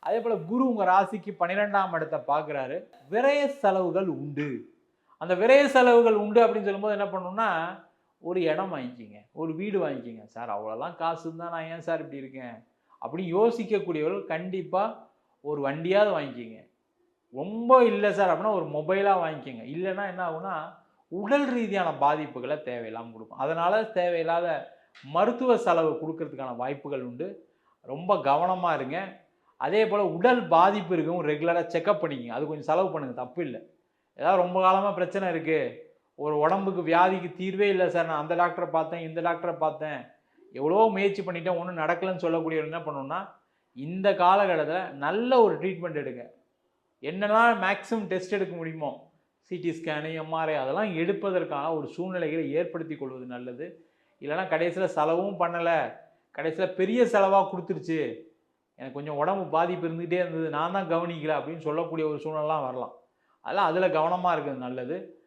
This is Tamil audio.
அதே போல் குரு உங்கள் ராசிக்கு 12ஆம் இடத்தை பார்க்குறாரு. விரய செலவுகள் உண்டு. அந்த விரய செலவுகள் உண்டு அப்படின்னு சொல்லும்போது என்ன பண்ணணும்னா, ஒரு இடம் வாங்கிக்கிங்க, ஒரு வீடு வாங்கிக்கிங்க. சார் அவ்வளோலாம் காசு இருந்தால் நான் ஏன் சார் இப்படி இருக்கேன் அப்படின்னு யோசிக்கக்கூடியவர்கள் கண்டிப்பாக ஒரு வண்டியாவது வாங்கிக்கிங்க. ரொம்ப இல்லை சார் அப்படின்னா ஒரு மொபைலாக வாங்கிக்கோங்க. இல்லைன்னா என்ன ஆகும்னா உடல் ரீதியான பாதிப்புகளை தேவையில்லாமல் கொடுக்கும். அதனால் தேவையில்லாத மருத்துவ செலவு கொடுக்கறதுக்கான வாய்ப்புகள் உண்டு. ரொம்ப கவனமாக இருங்க. அதே போல் உடல் பாதிப்பு இருக்கவும் ரெகுலராக செக்கப் பண்ணிக்கங்க. அது கொஞ்சம் செலவு பண்ணுங்கள், தப்பு இல்லை. ஏதாவது ரொம்ப காலமாக பிரச்சனை இருக்குது, ஒரு உடம்புக்கு வியாதிக்கு தீர்வே இல்லை சார், நான் அந்த டாக்டரை பார்த்தேன், இந்த டாக்டரை பார்த்தேன், எவ்வளோ முயற்சி பண்ணிட்டேன், ஒன்றும் நடக்கலைன்னு சொல்லக்கூடியவர் என்ன பண்ணணும்னா, இந்த காலகட்டத்தில் நல்ல ஒரு ட்ரீட்மெண்ட் எடுங்க. என்னெல்லாம் மேக்ஸிமம் டெஸ்ட் எடுக்க முடியுமோ, சிடி ஸ்கேனு, எம்ஆர்ஐ அதெல்லாம் எடுப்பதற்கான ஒரு சூழ்நிலைகளை ஏற்படுத்தி கொள்வது நல்லது. இல்லைனா கடைசியில் செலவும் பண்ணலை, கடைசியில் பெரிய செலவாக கொடுத்துருச்சு, எனக்கு கொஞ்சம் உடம்பு பாதிப்பு இருந்துகிட்டே இருந்தது, நான் தான் கவனிக்கல அப்படின்னு சொல்லக்கூடிய ஒரு சூழ்நிலாம் வரலாம். அதெல்லாம் அதில் கவனமாக இருக்கிறது நல்லது.